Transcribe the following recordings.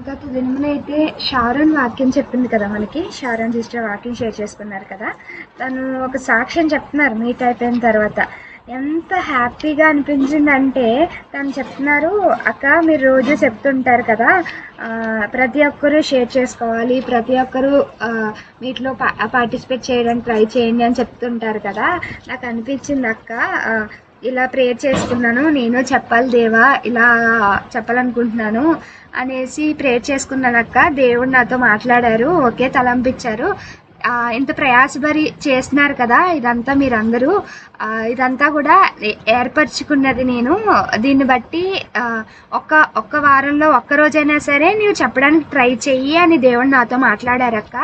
గత దినమునైతే షారోన్ వాక్యం చెప్పింది కదా మనకి. షారోన్ సిస్టర్ వాక్యం షేర్ చేసుకున్నారు కదా. తను ఒక సాక్ష్యం చెప్తున్నారు మీట్ అయిపోయిన తర్వాత. ఎంత హ్యాపీగా అనిపించిందంటే తను చెప్తున్నారు, అక్క మీరు రోజు చెప్తుంటారు కదా ప్రతి ఒక్కరూ షేర్ చేసుకోవాలి, ప్రతి ఒక్కరూ వీటిలో పార్టిసిపేట్ చేయడానికి ట్రై చేయండి అని చెప్తుంటారు కదా. నాకు అనిపించింది అక్క, ఇలా ప్రేయర్ చేసుకున్నాను, నేను చెప్పాలి దేవా, ఇలా చెప్పాలనుకుంటున్నాను అనేసి ప్రేయర్ చేసుకున్నాను అక్క. దేవుడు నాతో మాట్లాడారు, ఒకే తలంపించారు. ఇంత ప్రయాసపడి చేస్తున్నారు కదా ఇదంతా మీరందరూ, ఇదంతా కూడా ఏర్పరచుకున్నది నేను. దీన్ని బట్టి ఒక్క వారంలో ఒక్కరోజైనా సరే నీవు చెప్పడానికి ట్రై చెయ్యి అని దేవుడు నాతో మాట్లాడారక్క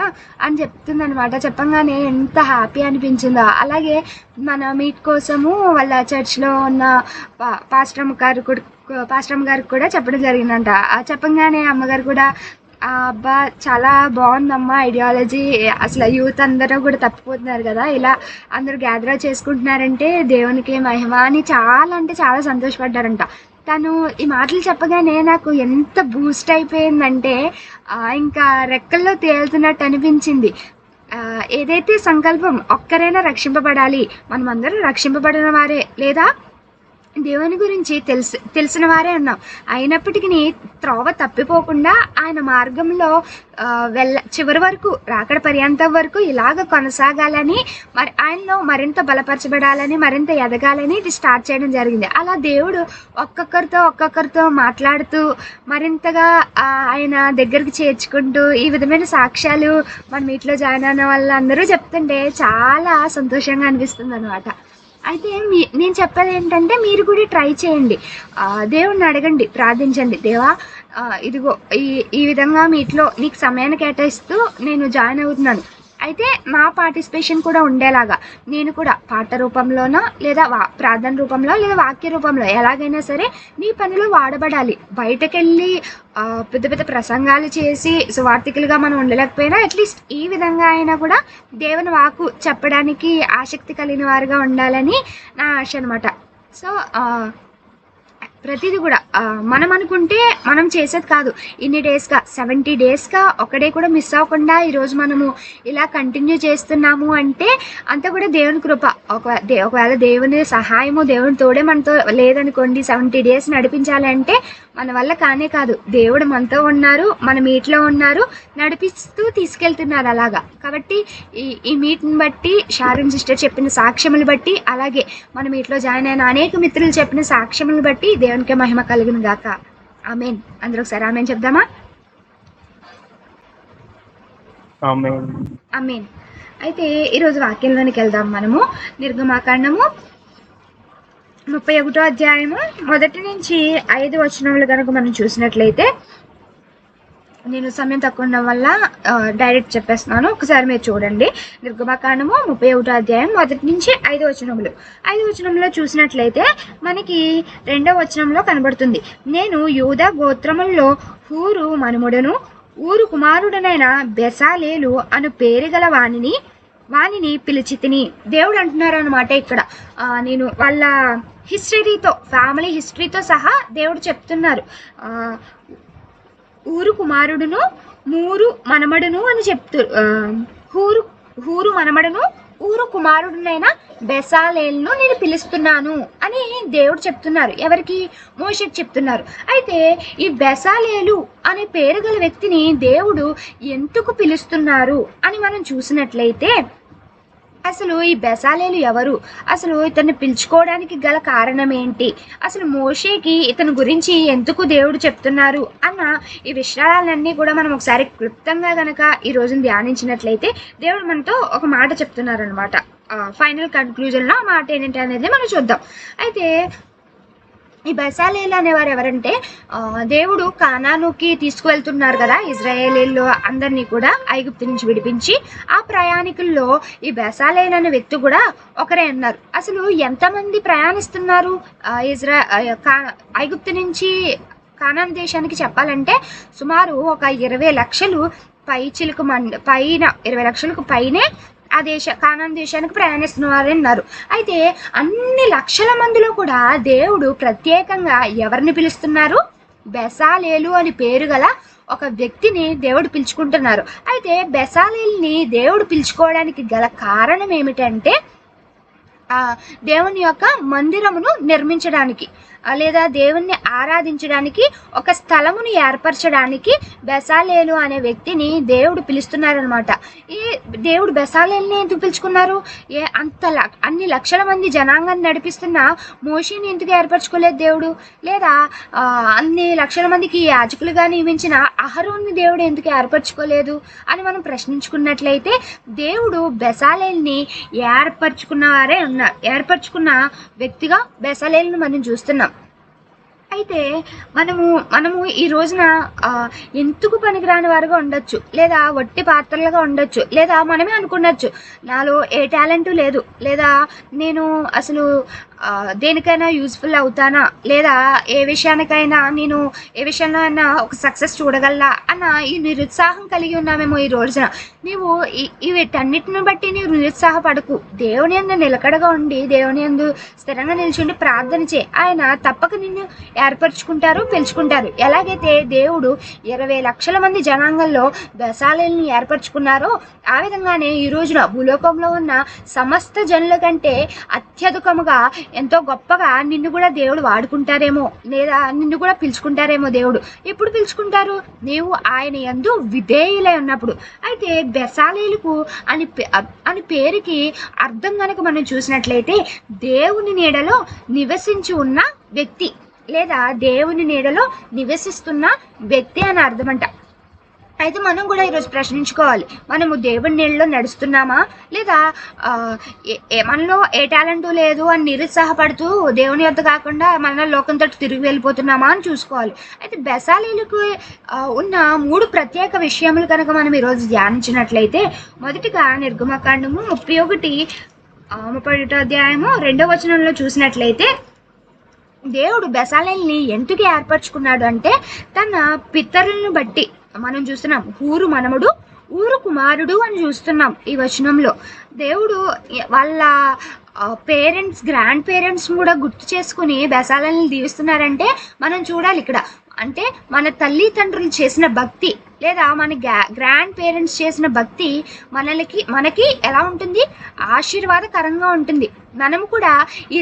అని చెప్తుందనమాట. చెప్పంగానే ఎంత హ్యాపీ అనిపించిందో. అలాగే మన మీట్ కోసము వాళ్ళ చర్చ్లో ఉన్న పాస్టమ్ గారికి కూడా చెప్పడం జరిగిందంట. చెప్పంగానే అమ్మగారు కూడా అబ్బా చాలా బాగుందమ్మా ఐడియాలజీ, అసలు యూత్ అందరూ కూడా తప్పిపోతున్నారు కదా, ఇలా అందరూ గ్యాదర్ చేసుకుంటున్నారంటే దేవునికి మహిమ అని చాలా అంటే చాలా సంతోషపడ్డారంట. తను ఈ మాటలు చెప్పగానే నాకు ఎంత బూస్ట్ అయిపోయిందంటే ఇంకా రెక్కల్లో తేలుతున్నట్టు అనిపించింది. ఏదైతే సంకల్పం ఒక్కరైనా రక్షింపబడాలి, మనమందరం రక్షింపబడిన వారే లేదా దేవుని గురించి తెలిసిన వారే ఉన్నాం, అయినప్పటికీ త్రోవ తప్పిపోకుండా ఆయన మార్గంలో చివరి వరకు రాకడ పర్యంతం వరకు ఇలాగ కొనసాగాలని, మరి ఆయనలో మరింత బలపరచబడాలని, మరింత ఎదగాలని ఇది స్టార్ట్ చేయడం జరిగింది. అలా దేవుడు ఒక్కొక్కరితో మాట్లాడుతూ మరింతగా ఆయన దగ్గరికి చేర్చుకుంటూ ఈ విధమైన సాక్ష్యాలు మన మీట్లో జాయిన్ అయిన వాళ్ళందరూ చెప్తుంటే చాలా సంతోషంగా అనిపిస్తుంది అనమాట. అయితే నేను చెప్పేది ఏంటంటే మీరు కూడా ట్రై చేయండి, దేవుణ్ణి అడగండి, ప్రార్థించండి, దేవా ఇదిగో ఈ విధంగా మీట్లో నీకు సమయాన్ని కేటాయిస్తూ నేను జాయిన్ అవుతున్నాను, అయితే నా పార్టిసిపేషన్ కూడా ఉండేలాగా నేను కూడా పాట రూపంలోనో లేదా ప్రార్థన రూపంలో లేదా వాక్య రూపంలో ఎలాగైనా సరే నీ పనిలో వాడబడాలి. బయటకెళ్ళి పెద్ద పెద్ద ప్రసంగాలు చేసి సువార్థికులుగా మనం ఉండలేకపోయినా అట్లీస్ట్ ఈ విధంగా అయినా కూడా దేవుని వాక్కు చెప్పడానికి ఆసక్తి కలిగిన వారుగా ఉండాలని నా ఆశ అనమాట. సో ప్రతిదీ కూడా మనం అనుకుంటే మనం చేసేది కాదు. ఇన్ని డేస్గా 70 డేస్గా ఒక్కడే కూడా మిస్ అవ్వకుండా ఈరోజు మనము ఇలా కంటిన్యూ చేస్తున్నాము అంటే అంతా కూడా దేవుని కృప. ఒకవేళ దేవుని సహాయము, దేవుని తోడే మనతో లేదనుకోండి, 70 డేస్ నడిపించాలంటే మన వల్ల కానే కాదు. దేవుడు మనతో ఉన్నారు, మన మీట్లో ఉన్నారు, నడిపిస్తూ తీసుకెళ్తున్నారు అలాగా. కాబట్టి ఈ మీట్ని బట్టి, షారోన్ సిస్టర్ చెప్పిన సాక్ష్యములు బట్టి, అలాగే మన మీట్లో జాయిన్ అయిన అనేక మిత్రులు చెప్పిన సాక్ష్యములు బట్టి దేవునికి మహిమ కలుగును గాక. ఆమేన్. అందరూ ఒకసారి ఆమేన్ చెప్దామా? ఆమేన్. అయితే ఈరోజు వాక్యంలోనికి వెళ్దాం. మనము నిర్గమాకాండము 31వ అధ్యాయము 1 నుంచి 5 వచనములు కనుక మనం చూసినట్లయితే, నేను సమయం తక్కువ ఉండడం వల్ల డైరెక్ట్ చెప్పేస్తున్నాను, ఒకసారి మీరు చూడండి. నిర్గమాకాండము 31వ అధ్యాయం 1 నుంచి 5 వచనములు. 5 వచనంలో చూసినట్లయితే మనకి 2వ వచనంలో కనబడుతుంది, నేను యూదా గోత్రముల్లో హూరు మనుమడును ఊరు కుమారుడనైన బెసాలేలు అను పేరు గల వాణిని పిలిచి తిని. దేవుడు అంటున్నారు అనమాట ఇక్కడ. నేను వాళ్ళ హిస్టరీతో, ఫ్యామిలీ హిస్టరీతో సహా దేవుడు చెప్తున్నారు. ఊరు కుమారుడును మూరు మనమడును అని హూరు మనమడును ఊరు కుమారుడునైనా బెసాలేలును నేను పిలుస్తున్నాను అని దేవుడు చెప్తున్నారు. ఎవరికి? మోషేకి చెప్తున్నారు. అయితే ఈ బెసాలేలు అనే పేరు గల వ్యక్తిని దేవుడు ఎందుకు పిలుస్తున్నారు అని మనం చూసినట్లయితే, అసలు ఈ బెసాలేలు ఎవరు, అసలు ఇతన్ని పిలుచుకోవడానికి గల కారణం ఏంటి, అసలు మోషేకి ఇతని గురించి ఎందుకు దేవుడు చెప్తున్నారు అన్న ఈ విషయాలన్నీ కూడా మనం ఒకసారి క్లుప్తంగా గనక ఈ రోజున ధ్యానించినట్లయితే దేవుడు మనతో ఒక మాట చెప్తున్నారు అనమాట. ఫైనల్ కన్క్లూజన్లో ఆ మాట ఏంటి అనేది మనం చూద్దాం. అయితే ఈ బెసాలేలు అనేవారు ఎవరంటే, దేవుడు కానానుకి తీసుకువెళ్తున్నారు కదా ఇజ్రాయేలీలు అందరినీ కూడా ఐగుప్తు నుంచి విడిపించి. ఆ ప్రయాణికుల్లో ఈ బెసాలేలు అనే వ్యక్తి కూడా ఒకరే అన్నారు. అసలు ఎంతమంది ప్రయాణిస్తున్నారు ఐగుప్తు నుంచి కానాన్ దేశానికి చెప్పాలంటే సుమారు ఒక 20 లక్షలు పైన 20 లక్షలకు పైనే ఆ కానాన్ దేశానికి ప్రయాణిస్తున్న వారు అన్నారు. అయితే అన్ని లక్షల మందిలో కూడా దేవుడు ప్రత్యేకంగా ఎవరిని పిలుస్తున్నారు? బెసాలేలు అని పేరు గల ఒక వ్యక్తిని దేవుడు పిలుచుకుంటున్నారు. అయితే బెసాలేల్ని దేవుడు పిలుచుకోవడానికి గల కారణం ఏమిటంటే దేవుని యొక్క మందిరమును నిర్మించడానికి, లేదా దేవుణ్ణి ఆరాధించడానికి ఒక స్థలమును ఏర్పరచడానికి బెసాలేలు అనే వ్యక్తిని దేవుడు పిలుస్తున్నారనమాట. ఈ దేవుడు బెసాలేల్ని ఎందుకు పిలుచుకున్నారు? అన్ని లక్షల మంది జనాంగాన్ని నడిపిస్తున్న మోషేని ఎందుకు ఏర్పరచుకోలేదు దేవుడు? లేదా అన్ని లక్షల మందికి యాజకులుగా నియమించిన అహరోన్ని దేవుడు ఎందుకు ఏర్పరచుకోలేదు అని మనం ప్రశ్నించుకున్నట్లయితే, దేవుడు బెసాలేల్ని ఏర్పరచుకున్న వ్యక్తిగా బెసాలేలును మనం చూస్తున్నాం. అయితే మనము ఈ రోజున ఎందుకు పనికిరాని వారుగా ఉండొచ్చు, లేదా వట్టి పాత్రలుగా ఉండొచ్చు, లేదా మనమే అనుకున్నచ్చు నాలో ఏ టాలెంట్ లేదు, లేదా నేను అసలు దేనికైనా యూస్ఫుల్ అవుతానా, లేదా ఏ విషయంలో అయినా ఒక సక్సెస్ చూడగలరా అన్న ఈ నిరుత్సాహం కలిగి ఉన్నామేమో ఈ రోజున. నీవు వీటన్నిటిని బట్టి నీవు నిరుత్సాహపడకు. దేవుని యందు నిలకడగా ఉండి, దేవుని యందు స్థిరంగా నిలిచిండి ప్రార్థన చేయి. ఆయన తప్పక నిన్ను ఏర్పరచుకుంటారు, పిలుచుకుంటారు. ఎలాగైతే దేవుడు 20 లక్షల మంది జనాంగంలో బెసాలేల్ని ఏర్పరచుకున్నారో, ఆ విధంగానే ఈ రోజున భూలోకంలో ఉన్న సమస్త జనుల కంటే అత్యధికముగా ఎంతో గొప్పగా నిన్ను కూడా దేవుడు వాడుకుంటారేమో, లేదా నిన్ను కూడా పిలుచుకుంటారేమో. దేవుడు ఎప్పుడు పిలుచుకుంటారు? నీవు ఆయన యందు విధేయులై ఉన్నప్పుడు. అయితే బెసాలేలుకు అని పేరుకి అర్థం కనుక మనం చూసినట్లయితే, దేవుని నీడలో నివసించి ఉన్న వ్యక్తి, లేదా దేవుని నీడలో నివసిస్తున్న వ్యక్తి అని అర్థమంట. అయితే మనం కూడా ఈరోజు ప్రశ్నించుకోవాలి, మనము దేవుని నీళ్ళలో నడుస్తున్నామా, లేదా మనలో ఏ టాలెంట్ లేదు అని నిరుత్సాహపడుతూ దేవుని యొద్ద కాకుండా మన లోకంతో తిరిగి వెళ్ళిపోతున్నామా అని చూసుకోవాలి. అయితే బెసాలేలుకు ఉన్న 3 ప్రత్యేక విషయములు కనుక మనం ఈరోజు ధ్యానించినట్లయితే, మొదటిగా నిర్గమకాండము 31 అధ్యాయము 2వ వచనంలో చూసినట్లయితే, దేవుడు బెసాలేల్ని ఎందుకు ఏర్పరచుకున్నాడు అంటే, తన పితరులను బట్టి మనం చూస్తున్నాం. ఊరు మనముడు, ఊరు కుమారుడు అని చూస్తున్నాం ఈ వచనంలో. దేవుడు వాళ్ళ పేరెంట్స్, గ్రాండ్ పేరెంట్స్ కూడా గుర్తు చేసుకుని బెసాలేల్ని దీవిస్తున్నారంటే మనం చూడాలి ఇక్కడ. అంటే మన తల్లిదండ్రులు చేసిన భక్తి, లేదా మన గ్రాండ్ పేరెంట్స్ చేసిన భక్తి మనకి ఎలా ఉంటుంది? ఆశీర్వాదకరంగా ఉంటుంది. మనము కూడా ఈ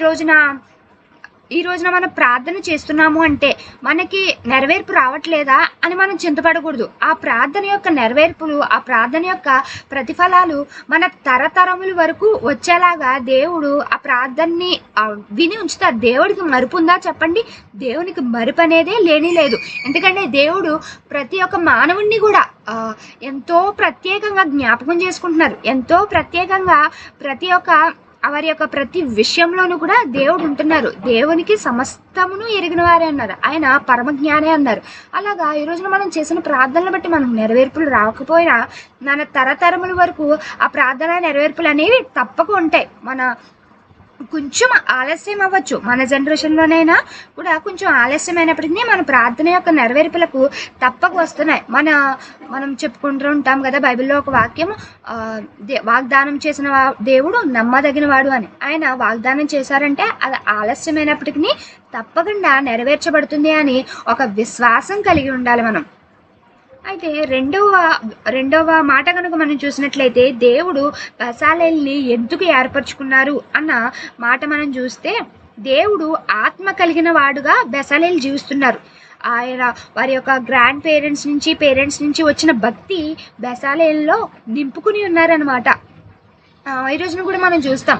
రోజున మనం ప్రార్థన చేస్తున్నాము అంటే మనకి నెరవేర్పు రావట్లేదా అని మనం చింతపడకూడదు. ఆ ప్రార్థన యొక్క నెరవేర్పులు, ఆ ప్రార్థన యొక్క ప్రతిఫలాలు మన తరతరముల వరకు వచ్చేలాగా దేవుడు ఆ ప్రార్థనని విని ఉంచుతారు. దేవుడికి మరుపు ఉందా చెప్పండి? దేవునికి మరుపు అనేదే లేని లేదు. ఎందుకంటే దేవుడు ప్రతి ఒక్క మానవుణ్ణి కూడా ఎంతో ప్రత్యేకంగా జ్ఞాపకం చేసుకుంటున్నారు. ఎంతో ప్రత్యేకంగా వారి యొక్క ప్రతి విషయంలోనూ కూడా దేవుడు ఉంటున్నారు. దేవునికి సమస్తమును ఎరిగిన వారే అన్నారు. ఆయన పరమజ్ఞానే అన్నారు. అలాగా ఈ రోజున మనం చేసిన ప్రార్థనలు బట్టి మనకు నెరవేర్పులు రాకపోయినా మన తరతరముల వరకు ఆ ప్రార్థన నెరవేర్పులు అనేవి తప్పక ఉంటాయి. కొంచెం ఆలస్యం అవ్వచ్చు, మన జనరేషన్లోనైనా కూడా కొంచెం ఆలస్యమైనప్పటికీ మన ప్రార్థన యొక్క నెరవేర్పులకు తప్పక వస్తున్నాయి. మనం చెప్పుకుంటూ ఉంటాం కదా, బైబిల్లో ఒక వాక్యం, వాగ్దానం చేసిన దేవుడు నమ్మదగిన వాడు అని. ఆయన వాగ్దానం చేశారంటే అది ఆలస్యమైనప్పటికీ తప్పకుండా నెరవేర్చబడుతుంది అని ఒక విశ్వాసం కలిగి ఉండాలి మనం. అయితే రెండవ మాట కనుక మనం చూసినట్లయితే, దేవుడు బెసాలేల్ని ఎందుకు ఏర్పరచుకున్నారు అన్న మాట మనం చూస్తే, దేవుడు ఆత్మ కలిగిన వాడుగా బెసాలేలు జీవిస్తున్నారు. వారి యొక్క గ్రాండ్ పేరెంట్స్ నుంచి వచ్చిన భక్తి బెసాలేల్లో నింపుకుని ఉన్నారనమాట. ఈ రోజున కూడా మనం చూస్తాం,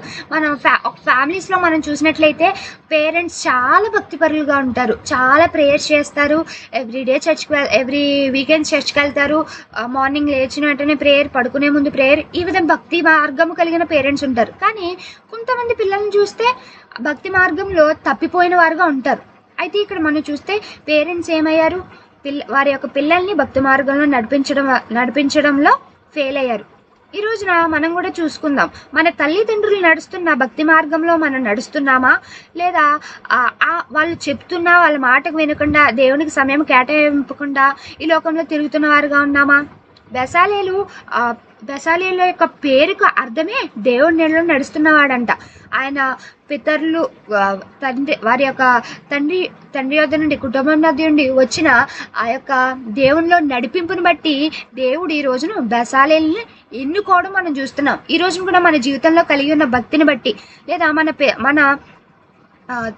ఫ్యామిలీస్లో మనం చూసినట్లయితే పేరెంట్స్ చాలా భక్తిపరులుగా ఉంటారు, చాలా ప్రేయర్స్ చేస్తారు. ఎవ్రీ వీకెండ్ చర్చ్కి వెళ్తారు. మార్నింగ్ లేచిన వెంటనే ప్రేయర్, పడుకునే ముందు ప్రేయర్, ఈ విధంగా భక్తి మార్గము కలిగిన పేరెంట్స్ ఉంటారు. కానీ కొంతమంది పిల్లల్ని చూస్తే భక్తి మార్గంలో తప్పిపోయిన వారుగా ఉంటారు. అయితే ఇక్కడ మనం చూస్తే పేరెంట్స్ ఏమయ్యారు? వారి యొక్క పిల్లల్ని భక్తి మార్గంలో నడిపించడంలో ఫెయిల్ అయ్యారు. ఈ రోజున మనం కూడా చూసుకుందాం, మన తల్లిదండ్రులు నడుస్తున్న భక్తి మార్గంలో మనం నడుస్తున్నామా, లేదా వాళ్ళు చెప్తున్నా వాళ్ళ మాటకు వినకుండా దేవునికి సమయం కేటాయింపకుండా ఈ లోకంలో తిరుగుతున్న వారుగా ఉన్నామా? బెసాలేలు బెసాలేల యొక్క పేరుకు అర్థమే దేవుడి నీళ్ళలో నడుస్తున్నవాడంట. ఆయన పితరులు వారి యొక్క తండ్రి యొద్ద నుండి, కుటుంబం యొద్ద నుండి వచ్చిన ఆ యొక్క దేవునిలో నడిపింపుని బట్టి దేవుడు ఈ రోజును బెసాలేల్ని ఎన్నుకోవడం మనం చూస్తున్నాం. ఈ రోజును కూడా మన జీవితంలో కలిగి ఉన్న భక్తిని బట్టి, లేదా మన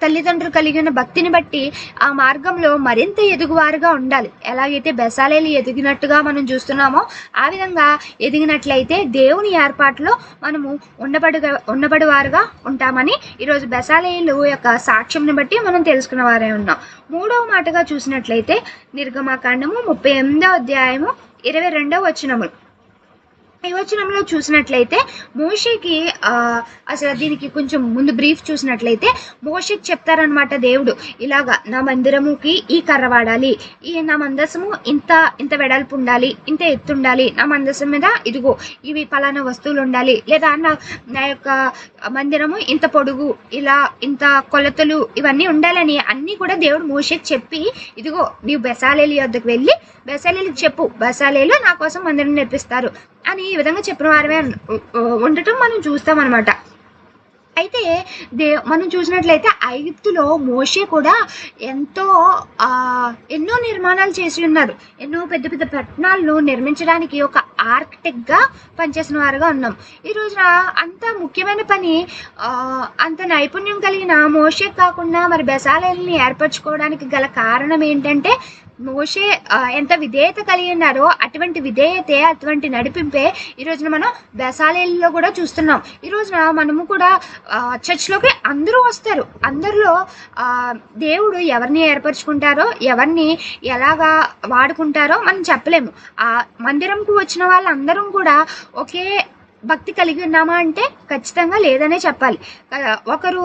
తల్లిదండ్రులు కలిగి ఉన్న భక్తిని బట్టి ఆ మార్గంలో మరింత ఎదుగువారుగా ఉండాలి. ఎలాగైతే బెసాలేలు ఎదిగినట్టుగా మనం చూస్తున్నామో ఆ విధంగా ఎదిగినట్లయితే దేవుని ఏర్పాటులో మనము ఉండబడి వారుగా ఉంటామని ఈరోజు బెసాలేలు యొక్క సాక్ష్యంని బట్టి మనం తెలుసుకున్న వారే ఉన్నాం. మూడవ మాటగా చూసినట్లయితే నిర్గమకాండము 38వ అధ్యాయము 22వ వచనము. ఈ వచనంలో చూసినట్లయితే మోషేకి అసలు దీనికి కొంచెం ముందు బ్రీఫ్ చూసినట్లయితే మోషేకి చెప్తారనమాట దేవుడు, ఇలాగా నా మందిరముకి ఈ కర్ర వాడాలి, నా మందసము ఇంత వెడల్పు ఉండాలి, ఇంత ఎత్తు ఉండాలి, నా మందసం మీద ఇదిగో ఇవి పలానా వస్తువులు ఉండాలి, లేదా నా యొక్క మందిరము ఇంత పొడుగు, ఇలా ఇంత కొలతలు ఇవన్నీ ఉండాలని అన్నీ కూడా దేవుడు మోషేకి చెప్పి, ఇదిగో నీవు బెసాలేలు యొద్దకు వెళ్ళి బెసాలేలుకి చెప్పు, బెసాలేలు నా కోసం మందిరం నిర్మిస్తారు అని ఈ విధంగా చెప్పిన వారమే ఉండటం మనం చూస్తాం అనమాట. అయితే మనం చూసినట్లయితే ఐగుప్తులో మోషే కూడా ఎన్నో నిర్మాణాలు చేసి ఉన్నారు. ఎన్నో పెద్ద పెద్ద పట్టణాలను నిర్మించడానికి ఒక ఆర్కిటెక్ట్గా పనిచేసిన వారుగా ఉన్నాం. ఈ రోజున అంత ముఖ్యమైన పని, అంత నైపుణ్యం కలిగిన మోషే కాకుండా మరి బెసాలేలుని ఏర్పరచుకోవడానికి గల కారణం ఏంటంటే మోషే ఎంత విధేయత కలిగి ఉన్నారో అటువంటి విధేయతే, అటువంటి నడిపింపే ఈ రోజున మనం బెసాలేలులో కూడా చూస్తున్నాం. ఈ రోజున మనము కూడా చర్చ్లోకి అందరూ వస్తారు. అందరిలో దేవుడు ఎవరిని ఏర్పరచుకుంటారో, ఎవరిని ఎలాగా వాడుకుంటారో మనం చెప్పలేము. ఆ మందిరంకు వచ్చిన వాళ్ళందరం కూడా ఒకే భక్తి కలిగి ఉన్నామా అంటే ఖచ్చితంగా లేదనే చెప్పాలి. ఒకరు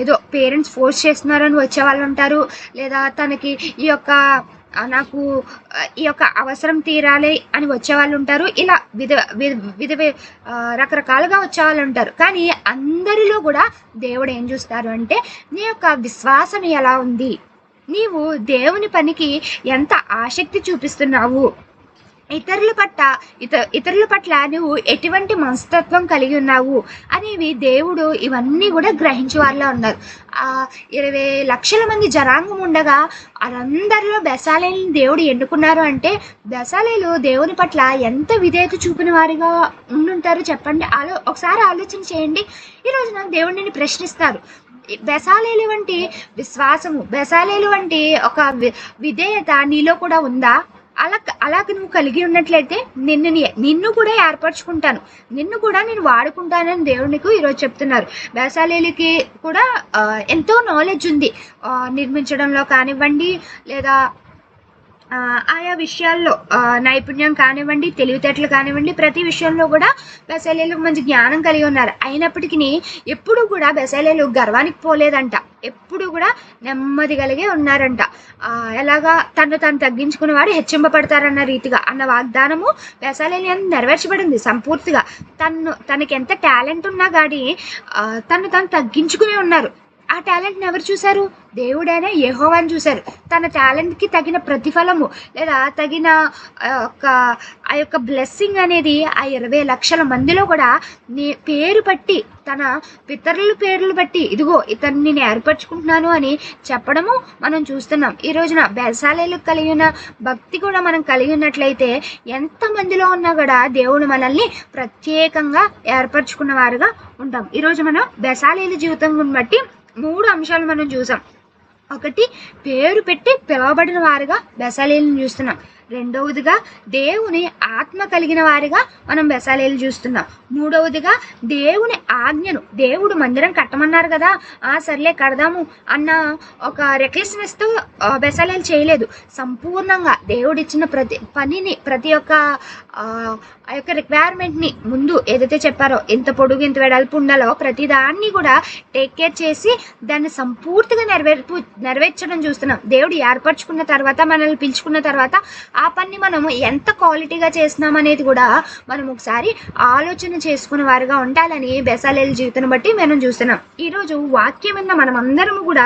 ఏదో పేరెంట్స్ ఫోర్స్ చేస్తున్నారని వచ్చే వాళ్ళు ఉంటారు, లేదా తనకి నాకు ఈ యొక్క అవసరం తీరాలి అని వచ్చేవాళ్ళు ఉంటారు. ఇలా రకరకాలుగా వచ్చేవాళ్ళు ఉంటారు. కానీ అందరిలో కూడా దేవుడు ఏం చూస్తారు అంటే నీ యొక్క విశ్వాసం ఎలా ఉంది, నీవు దేవుని పనికి ఎంత ఆసక్తి చూపిస్తున్నావు, ఇతరుల పట్ల నువ్వు ఎటువంటి మనస్తత్వం కలిగి ఉన్నావు అనేవి దేవుడు ఇవన్నీ కూడా గ్రహించే వాళ్ళ ఉన్నారు. 20 లక్షల మంది జనాంగం ఉండగా వాళ్ళందరిలో బెసాలేలుని దేవుడు ఎన్నుకున్నారు అంటే బెసాలేలు దేవుని పట్ల ఎంత విధేయత చూపిన వారిగా ఉండుంటారు చెప్పండి. ఒకసారి ఆలోచన చేయండి. ఈ రోజున దేవుడిని ప్రశ్నిస్తారు. బెసాలేలు వంటి విశ్వాసము, బెసాలేలు వంటి ఒక విధేయత నీలో కూడా ఉందా? అలాగ నువ్వు కలిగి ఉన్నట్లయితే నిన్ను కూడా ఏర్పరచుకుంటాను, నిన్ను కూడా నేను వాడుకుంటానని దేవునికి ఈరోజు చెప్తున్నారు. బెసాలేలుకి కూడా ఎంతో నాలెడ్జ్ ఉంది, నిర్మించడంలో కానివ్వండి, లేదా ఆయా విషయాల్లో నైపుణ్యం కానివ్వండి, తెలివితేటలు కానివ్వండి, ప్రతి విషయంలో కూడా బెసాలేలు మంచి జ్ఞానం కలిగి ఉన్నారు. అయినప్పటికీ ఎప్పుడు కూడా బెసాలేలు గర్వానికి పోలేదంట, ఎప్పుడు కూడా నెమ్మది కలిగే ఉన్నారంట. ఎలాగా తను తగ్గించుకునేవాడు హెచ్చింపబడతారన్న రీతిగా అన్న వాగ్దానము బెసాలేలు నెరవేర్చబడింది సంపూర్తిగా. తనకి ఎంత టాలెంట్ ఉన్నా కానీ తను తగ్గించుకునే ఉన్నారు. ఆ టాలెంట్ని ఎవరు చూశారు? దేవుడైనా యెహోవాని చూశారు. తన టాలెంట్కి తగిన ప్రతిఫలము, లేదా తగిన ఆ యొక్క బ్లెస్సింగ్ అనేది ఆ 20 లక్షల మందిలో కూడా పేరు పట్టి, తన పితరుల పేర్లు బట్టి ఇదిగో ఇతన్ని నేను ఏర్పరచుకుంటున్నాను అని చెప్పడము మనం చూస్తున్నాం. ఈ రోజున బెసాలేలుకు కలిగిన భక్తి కూడా మనం కలిగి ఉన్నట్లయితే ఎంతమందిలో ఉన్నా కూడా దేవుడు మనల్ని ప్రత్యేకంగా ఏర్పరచుకున్న వారుగా ఉంటాం. ఈరోజు మనం బెసాలేలు జీవితం బట్టి 3 అంశాలు మనం చూసాం. ఒకటి, పేరు పెట్టి పిలువబడిన వారుగా బెసాలేలుని చూస్తున్నాం. రెండవదిగా దేవుని ఆత్మ కలిగిన వారిగా మనం బెసాలేలు చూస్తున్నాం. మూడవదిగా దేవుని ఆజ్ఞను, దేవుడు మందిరం కట్టమన్నారు కదా, సర్లే కడదాము అన్న ఒక రెక్లెస్నెస్తో బెసాలేలు చేయలేదు. సంపూర్ణంగా దేవుడిచ్చిన ప్రతి పనిని, ప్రతి ఒక్క ఆ యొక్క రిక్వైర్మెంట్ని ముందు ఏదైతే చెప్పారో, ఎంత పొడుగు ఎంత వెడల్పు ఉండాలో ప్రతి దాన్ని కూడా టేక్ కేర్ చేసి దాన్ని సంపూర్తిగా నెరవేర్చడం చూస్తున్నాం. దేవుడు ఏర్పరచుకున్న తర్వాత, మనల్ని పిలుచుకున్న తర్వాత ఆ ఆ పని మనం ఎంత క్వాలిటీగా చేస్తున్నాం అనేది కూడా మనం ఒకసారి ఆలోచన చేసుకునే వారిగా ఉండాలని బెసాలేలు జీవితాన్ని బట్టి మనం చూస్తున్నాం. ఈరోజు వాక్యం విన్న మనం అందరం కూడా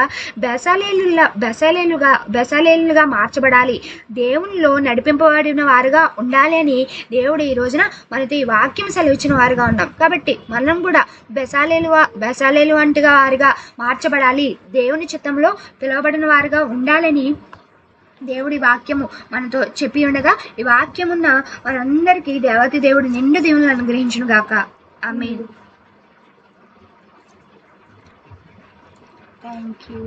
బెసాలేలుగా మార్చబడాలి, దేవునిలో నడిపింపబడిన వారుగా ఉండాలి అని దేవుడు ఈ రోజున మనతో ఈ వాక్యం సెలవిచ్చిన వారుగా ఉన్నాం. కాబట్టి మనం కూడా బెసాలేలు వంటిగా వారిగా మార్చబడాలి, దేవుని చిత్తంలో పిలువబడిన వారుగా ఉండాలని దేవుడి వాక్యము మనతో చెప్పి ఉండగా, ఈ వాక్యమున్న వారందరికీ దేవతి దేవుడు నిండు దేవులను అనుగ్రహించును గాక. ఆమేన్. Thank you.